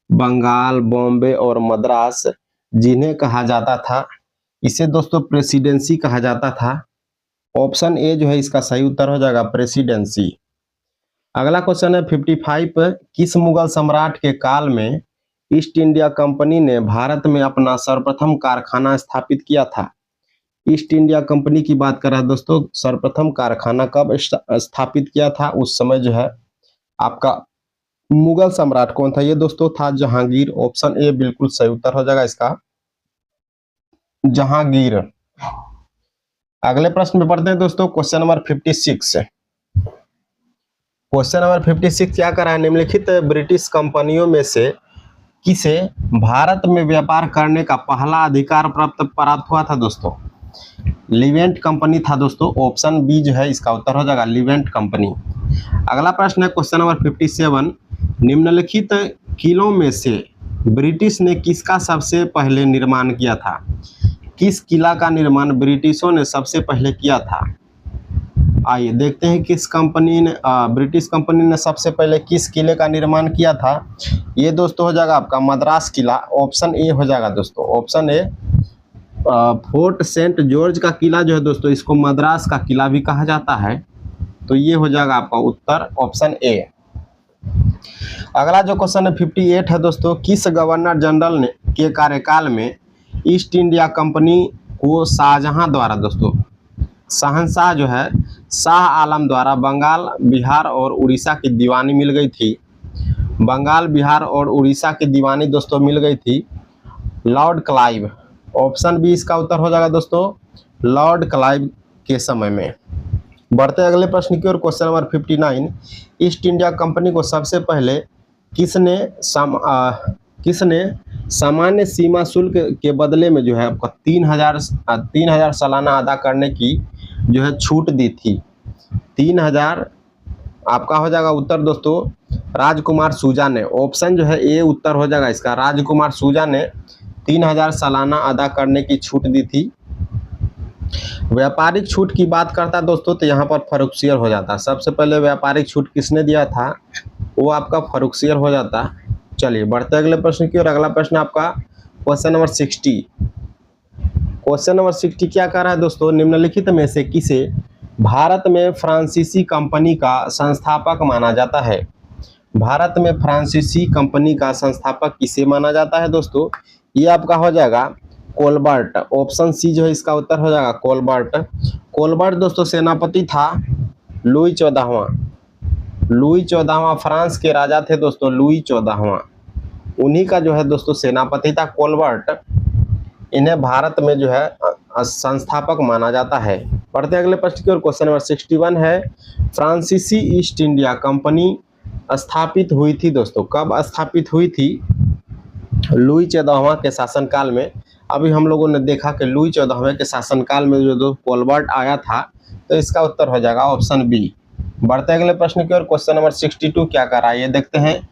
बंगाल, बॉम्बे और मद्रास, जिन्हें कहा जाता था, इसे दोस्तों प्रेसिडेंसी कहा जाता था। ऑप्शन ए जो है इसका सही उत्तर हो जाएगा, प्रेसिडेंसी। अगला क्वेश्चन है 55। किस मुगल सम्राट के काल में ईस्ट इंडिया कंपनी ने भारत में अपना सर्वप्रथम कारखाना स्थापित किया था? ईस्ट इंडिया कंपनी की बात कर रहा है दोस्तों। सर्वप्रथम कारखाना कब स्थापित किया था? उस समय जो है आपका मुगल सम्राट कौन था? ये दोस्तों था जहांगीर। ऑप्शन ए बिल्कुल सही उत्तर हो जाएगा इसका, जहांगीर। अगले प्रश्न में पढ़ते हैं दोस्तों, क्वेश्चन नंबर 56। क्वेश्चन नंबर 56 क्या कर रहा है? निम्नलिखित ब्रिटिश कंपनियों में से किसे भारत में व्यापार करने का पहला अधिकार प्राप्त हुआ था दोस्तों? लिवेंट कंपनी था दोस्तों। ऑप्शन बी जो है इसका उत्तर हो जाएगा, लिवेंट कंपनी। अगला प्रश्न है क्वेश्चन नंबर 57। निम्नलिखित किलों में से ब्रिटिश ने किसका सबसे पहले निर्माण किया था? किस किला का निर्माण ब्रिटिशों ने सबसे पहले किया था? आइए देखते हैं ब्रिटिश कंपनी ने सबसे पहले किस किले का निर्माण किया था। ये दोस्तों हो जाएगा आपका मद्रास किला। ऑप्शन ए हो जाएगा दोस्तों, option A. Fort Saint George का किला जो है दोस्तों, इसको मद्रास का किला भी कहा जाता है। तो ये हो जाएगा आपका उत्तर, ऑप्शन ए। अगला जो क्वेश्चन है 58 है दोस्तों। किस गवर्नर जनरल ने के कार्यकाल में ईस्ट इंडिया कंपनी को शाहजहां द्वारा दोस्तों, शहंशाह जो है शाह आलम द्वारा बंगाल, बिहार और उड़ीसा की दीवानी मिल गई थी? बंगाल, बिहार और उड़ीसा की दीवानी दोस्तों मिल गई थी लॉर्ड क्लाइव। ऑप्शन बी इसका उत्तर हो जाएगा दोस्तों, लॉर्ड क्लाइव के समय में। बढ़ते अगले प्रश्न की ओर। Question number 59। East India Company को सबसे पहले किसने सामान्य सीमा शुल्क के बदले में जो है आपका 3000 सालाना अदा करने की जो है छूट दी थी? 3000 आपका हो जाएगा उत्तर दोस्तों, राजकुमार शुजा ने। ऑप्शन जो है ए उत्तर हो जाएगा इसका, राजकुमार शुजा ने 3000 सालाना अदा करने की छूट दी थी। व्यापारिक छूट की बात करता है दोस्तों, तो यहाँ पर फर्रुखसियर हो जाता। सबसे पहले व्यापारिक छूट किसने दिया था? वो आपका फर्रुखसियर हो जाता। चलिए बढ़ते अगले प्रश्न की ओर। अगला प्रश्न आपका क्वेश्चन नंबर 60। क्वेश्चन नंबर 60 क्या कर रहा है दोस्तों? निम्नलिखित में से किसे भारत में फ्रांसीसी कंपनी का संस्थापक माना जाता है? भारत में फ्रांसीसी कंपनी का संस्थापक किसे माना जाता है दोस्तों? ये आपका हो जाएगा कोलबर्ट। ऑप्शन सी जो है इसका उत्तर हो जाएगा, कोलबर्ट। कोलबर्ट दोस्तों सेनापति था लुई 14वां। लुई 14वां फ्रांस के राजा थे दोस्तों, लुई 14वां। उन्हीं का जो है दोस्तों सेनापति था कोलबर्ट। इन्हें भारत में जो है संस्थापक माना जाता है। पढ़ते अगले प्रश्न की ओर। क्वेश्चन नंबर 61 है। फ्रांसीसी ईस्ट इंडिया कंपनी स्थापित हुई थी दोस्तों, कब स्थापित हुई थी? लुई 14वां के शासनकाल में। अभी हम लोगों ने देखा कि लुई 14वें के शासनकाल में जो कोलबर्ट आया था, तो इसका उत्तर हो जाएगा ऑप्शन बी। बढ़ते अगले प्रश्न की ओर। क्वेश्चन नंबर 62 क्या कर रहा है ये देखते हैं।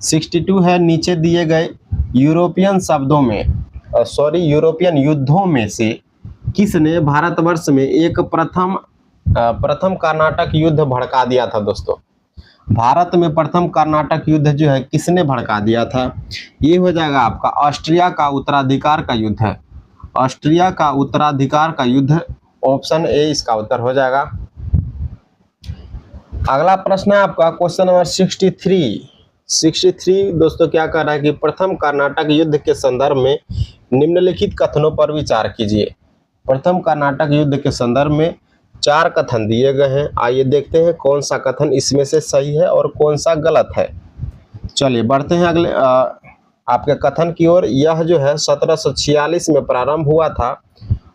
62 है, नीचे दिए गए यूरोपियन युद्धों में से किसने भारतवर्ष में एक प्रथम कर्नाटक युद्ध भड़का दिया था दोस्तों? भारत में प्रथम कर्नाटक युद्ध जो है किसने भड़का दिया था? ये हो जाएगा आपका ऑस्ट्रिया का उत्तराधिकार का युद्ध है। ऑस्ट्रिया का उत्तराधिकार का युद्ध, ऑप्शन ए इसका उत्तर हो जाएगा। अगला प्रश्न है आपका क्वेश्चन नंबर 63 दोस्तों क्या कर रहा है कि प्रथम कर्नाटक युद्ध के संदर्भ में निम्नलिखित कथनों पर विचार कीजिए। प्रथम कर्नाटक युद्ध के संदर्भ में 4 कथन दिए गए हैं। आइए देखते हैं कौन सा कथन इसमें से सही है और कौन सा गलत है। चलिए बढ़ते हैं अगले आपके कथन की ओर। यह जो है 1746 में प्रारंभ हुआ था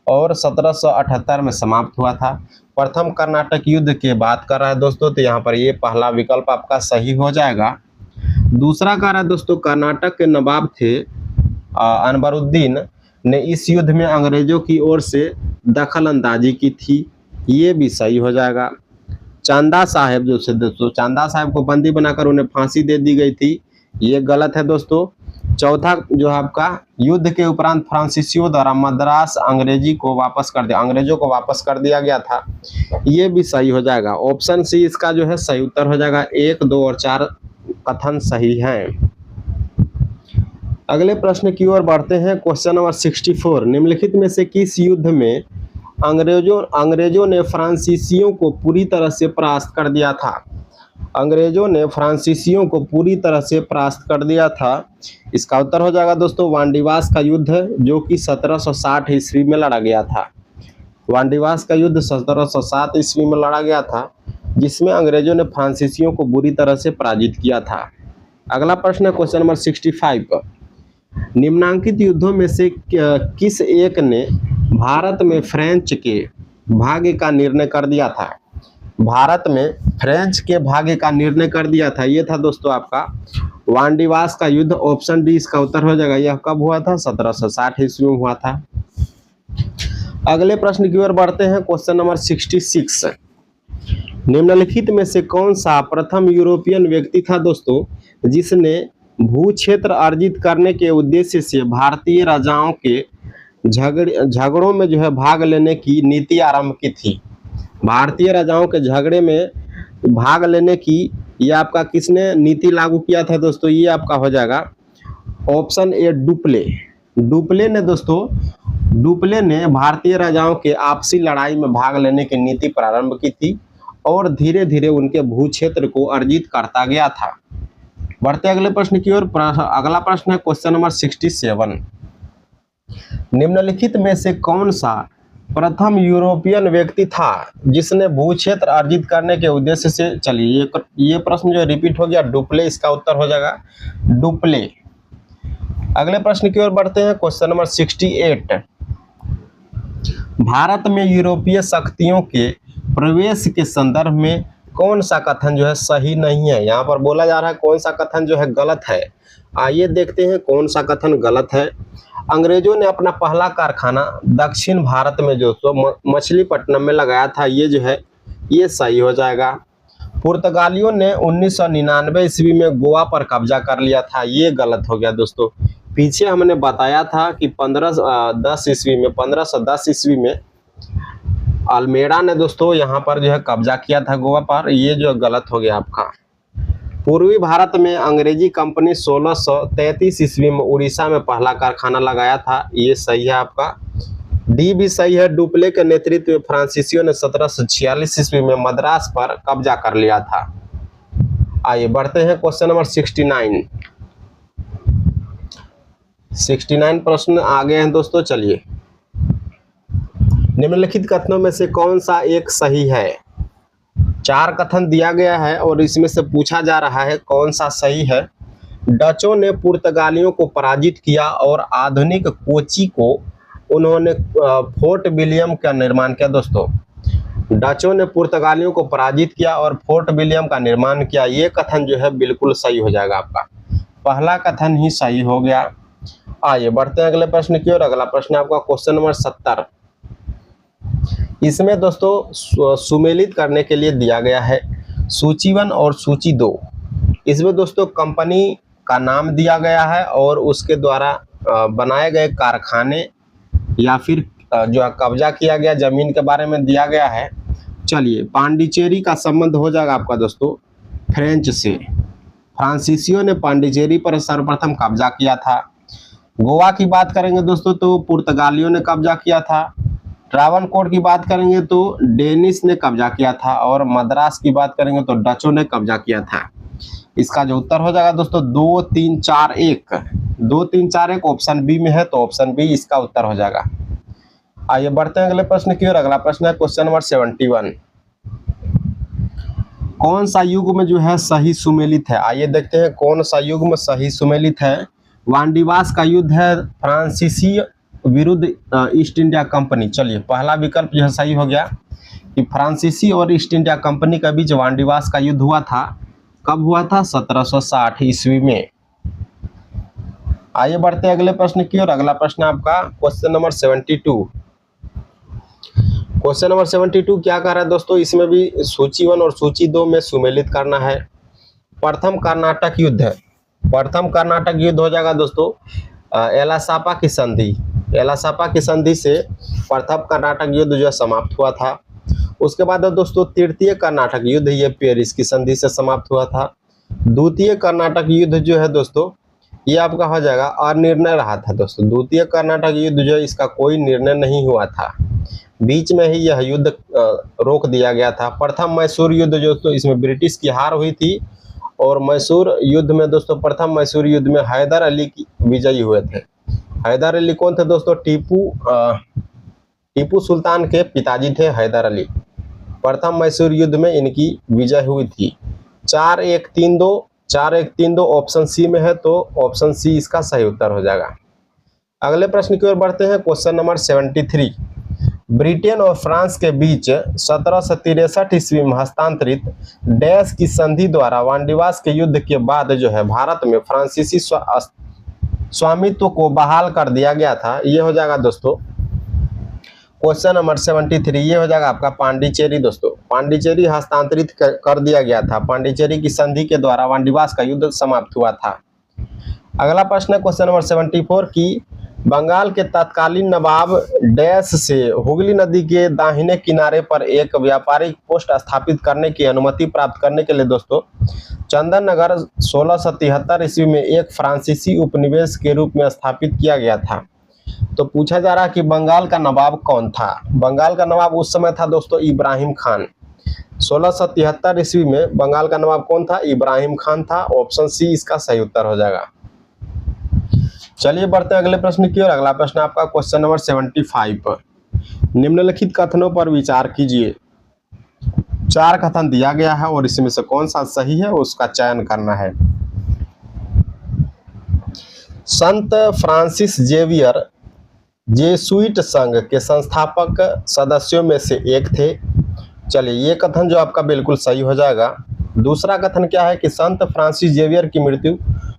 और 1778 में समाप्त हुआ था। प्रथम कर्नाटक युद्ध की बात कर रहा है दोस्तों, तो यहाँ पर ये पहला विकल्प आपका सही हो जाएगा। दूसरा कह रहा है दोस्तों, कर्नाटक के नवाब थे अनवरुद्दीन ने इस युद्ध में अंग्रेजों की ओर से दखल अंदाजी की थी। ये भी सही हो जाएगा। चांदा साहब जो से दोस्तों, चांदा साहब को बंदी बनाकर उन्हें फांसी दे दी गई थी, ये गलत है दोस्तों। चौथा जो है आपका, युद्ध के उपरांत फ्रांसीसियों द्वारा मद्रास अंग्रेजों को वापस कर दिया गया था, ये भी सही हो जाएगा। ऑप्शन सी इसका जो है सही उत्तर हो जाएगा। 1, 2 और 4 कथन सही हैं। अगले प्रश्न की ओर बढ़ते हैं। क्वेश्चन नंबर 64, निम्नलिखित में से किस युद्ध में अंग्रेजों ने फ्रांसीसियों को पूरी तरह से परास्त कर दिया था? अंग्रेजों ने फ्रांसीसियों को पूरी तरह से परास्त कर दिया था। इसका उत्तर हो जाएगा दोस्तों वांडीवास का युद्ध, जो कि 1760 ईस्वी में लड़ा गया था। वांडीवास का युद्ध 1760 ईस्वी में लड़ा गया था, जिसमें अंग्रेजों ने फ्रांसीसियों को बुरी तरह से पराजित किया था। अगला प्रश्न है क्वेश्चन नंबर 65, निम्नांकित युद्धों में से किस एक ने भारत में फ्रेंच के भाग्य का निर्णय कर दिया था? भारत में फ्रेंच के भाग्य का निर्णय कर दिया था, ये था दोस्तों आपका वांडीवास का युद्ध। ऑप्शन डी इसका उत्तर हो जाएगा। यह कब हुआ था? 1760 ईस्वी में हुआ था। अगले प्रश्न की ओर बढ़ते हैं। क्वेश्चन नंबर 66, निम्नलिखित में से कौन सा प्रथम यूरोपियन व्यक्ति था दोस्तों जिसने भू क्षेत्र अर्जित करने के उद्देश्य से भारतीय राजाओं के झगड़ों में जो है भाग लेने की नीति आरंभ की थी? भारतीय राजाओं के झगड़े में भाग लेने की ये आपका किसने नीति लागू किया था दोस्तों? ये आपका हो जाएगा ऑप्शन ए डुप्ले। डुप्ले ने भारतीय राजाओं के आपसी लड़ाई में भाग लेने की नीति प्रारंभ की थी और धीरे धीरे उनके भू क्षेत्र को अर्जित करता गया था। बढ़ते अगले प्रश्न की ओर। अगला प्रश्न है क्वेश्चन नंबर 67, निम्नलिखित में से कौन सा प्रथम यूरोपियन व्यक्ति था जिसने भू क्षेत्र अर्जित करने के उद्देश्य से, चलिए ये प्रश्न जो रिपीट हो गया, डुप्ले इसका उत्तर हो जाएगा डुप्ले। अगले प्रश्न की ओर बढ़ते हैं। क्वेश्चन नंबर 68, भारत में यूरोपीय शक्तियों के प्रवेश के संदर्भ में कौन सा कथन जो है सही नहीं है? यहाँ पर बोला जा रहा है कौन सा कथन जो है गलत है। आइए देखते हैं कौन सा कथन गलत है। अंग्रेजों ने अपना पहला कारखाना दक्षिण भारत में जो मछलीपट्टनम में लगाया था, ये जो है ये सही हो जाएगा। पुर्तगालियों ने 1999 ईस्वी में गोवा पर कब्जा कर लिया था, ये गलत हो गया दोस्तों। पीछे हमने बताया था कि 1510 ईस्वी में अल्मेड़ा ने दोस्तों यहाँ पर जो है कब्जा किया था गोवा पर, ये जो गलत हो गया आपका। पूर्वी भारत में अंग्रेजी कंपनी 1633 ईस्वी में उड़ीसा में पहला कारखाना लगाया था, ये सही है आपका। डी भी सही है। डुप्ले के नेतृत्व में फ्रांसीसियों ने 1746 ईस्वी में मद्रास पर कब्जा कर लिया था। आइए बढ़ते हैं क्वेश्चन नंबर 69 प्रश्न आ गए हैं दोस्तों। चलिए, निम्नलिखित कथनों में से कौन सा एक सही है? 4 कथन दिया गया है और इसमें से पूछा जा रहा है कौन सा सही है। डचों ने पुर्तगालियों को पराजित किया और आधुनिक कोची को उन्होंने फोर्ट विलियम का निर्माण किया दोस्तों। डचों ने पुर्तगालियों को पराजित किया और फोर्ट विलियम का निर्माण किया, ये कथन जो है बिल्कुल सही हो जाएगा आपका। पहला कथन ही सही हो गया। आइए बढ़ते हैं अगले प्रश्न की ओर। अगला प्रश्न आपका क्वेश्चन नंबर 70। इसमें दोस्तों सुमेलित करने के लिए दिया गया है सूची 1 और सूची 2। इसमें दोस्तों कंपनी का नाम दिया गया है और उसके द्वारा बनाए गए कारखाने या फिर जो कब्जा किया गया जमीन के बारे में दिया गया है। चलिए, पांडिचेरी का संबंध हो जाएगा आपका दोस्तों फ्रेंच से। फ्रांसीसियों ने पांडिचेरी पर सर्वप्रथम कब्जा किया था। गोवा की बात करेंगे दोस्तों तो पुर्तगालियों ने कब्जा किया था। ट्रावनकोर की बात करेंगे तो डेनिस ने कब्जा किया था और मद्रास की बात करेंगे तो डचों ने कब्जा किया था। इसका जो उत्तर हो जाएगा दोस्तों 2, 3, 4, 1। 2, 3, 4, 1 ऑप्शन बी में है, तो ऑप्शन बी इसका उत्तर हो जाएगा। आइए बढ़ते हैं अगले प्रश्न की ओर। अगला प्रश्न है क्वेश्चन नंबर 71। कौन सा युग में जो है सही सुमेलित है? आइए देखते हैं कौन सा युग में सही सुमेलित है। वांडीवास का युद्ध है फ्रांसीसी विरुद्ध ईस्ट इंडिया कंपनी। चलिए, पहला विकल्प जो है सही हो गया कि फ्रांसीसी और ईस्ट इंडिया कंपनी के बीच वांडीवास का युद्ध हुआ था। कब हुआ था? 1760 ईस्वी में। आइए बढ़ते हैं अगले प्रश्न की ओर। अगला प्रश्न आपका क्वेश्चन नंबर 72। क्वेश्चन नंबर 72 क्या कह रहा है दोस्तों, इसमें भी सूची 1 और सूची 2 में सुमेलित करना है। प्रथम कर्नाटक युद्ध है, प्रथम कर्नाटक युद्ध हो जाएगा दोस्तों एलासापा की संधि, एलासापा की संधि से प्रथम कर्नाटक युद्ध जो है समाप्त हुआ था। उसके बाद दोस्तों तृतीय कर्नाटक युद्ध, ये पेरिस की संधि से समाप्त हुआ था। द्वितीय कर्नाटक युद्ध जो है दोस्तों ये आपका हो जाएगा अनिर्णय रहा था दोस्तों, द्वितीय कर्नाटक युद्ध जो है इसका कोई निर्णय नहीं हुआ था, बीच में ही यह युद्ध रोक दिया गया था। प्रथम मैसूर युद्ध जो तो इसमें ब्रिटिश की हार हुई थी, और मैसूर युद्ध में दोस्तों प्रथम मैसूर युद्ध में हैदर अली की विजयी हुए थे। हैदर अली कौन थे दोस्तों, टीपू सुल्तान के पिताजी थे हैदर अली। प्रथम मैसूर युद्ध में इनकी विजय हुई थी। 4-1-3-2 ऑप्शन सी में है, तो ऑप्शन सी इसका सही उत्तर हो जाएगा। अगले प्रश्न की ओर बढ़ते हैं। क्वेश्चन नंबर 73, ब्रिटेन और फ्रांस के बीच 1763 ईस्वी में हस्तांतरित डैश की संधि द्वारा वानडिवास के युद्ध के बाद जो है भारत में फ्रांसीसी स्वामित्व को बहाल कर दिया गया था। ये हो जाएगा दोस्तों क्वेश्चन नंबर 73, ये हो जाएगा आपका पांडिचेरी दोस्तों, पांडिचेरी हस्तांतरित कर दिया गया था। पांडिचेरी की संधि के द्वारा वानडिवास का युद्ध समाप्त हुआ था। अगला प्रश्न है क्वेश्चन नंबर 74 की बंगाल के तत्कालीन नवाब डैश से हुगली नदी के दाहिने किनारे पर एक व्यापारिक पोस्ट स्थापित करने की अनुमति प्राप्त करने के लिए दोस्तों चंदन नगर 1673 ईस्वी में एक फ्रांसीसी उपनिवेश के रूप में स्थापित किया गया था। तो पूछा जा रहा है कि बंगाल का नवाब कौन था। बंगाल का नवाब उस समय था दोस्तों इब्राहिम खान। 1673 ईस्वी में बंगाल का नवाब कौन था, इब्राहिम खान था। ऑप्शन सी इसका सही उत्तर हो जाएगा। चलिए बढ़ते हैं अगले प्रश्न की ओर। अगला प्रश्न आपका क्वेश्चन नंबर 75 पर, निम्नलिखित कथनों पर विचार कीजिए। 4 कथन दिया गया है और इसमें से कौन सा सही है उसका चयन करना है। संत फ्रांसिस जेवियर जेसुइट संघ के संस्थापक सदस्यों में से एक थे। चलिए ये कथन जो आपका बिल्कुल सही हो जाएगा। दूसरा कथन क्या है कि संत फ्रांसिस जेवियर की मृत्यु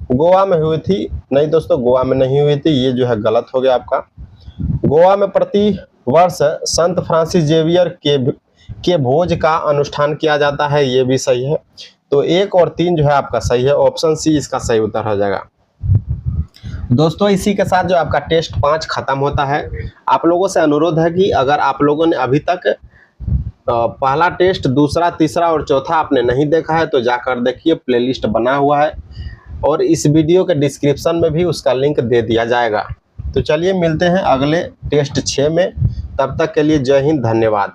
गोवा में हुई थी। नहीं दोस्तों, गोवा में नहीं हुई थी, ये जो है गलत हो गया आपका। गोवा में प्रति वर्ष संत फ्रांसिस जेवियर के भोज का अनुष्ठान किया जाता है, ये भी सही है। तो 1 और 3 जो है आपका सही है। ऑप्शन सी इसका सही उत्तर हो जाएगा। दोस्तों इसी के साथ जो आपका टेस्ट 5 खत्म होता है। आप लोगों से अनुरोध है कि अगर आप लोगों ने अभी तक पहला टेस्ट, दूसरा, तीसरा और चौथा आपने नहीं देखा है तो जाकर देखिए, प्लेलिस्ट बना हुआ है और इस वीडियो के डिस्क्रिप्शन में भी उसका लिंक दे दिया जाएगा। तो चलिए मिलते हैं अगले टेस्ट 6 में, तब तक के लिए जय हिंद, धन्यवाद।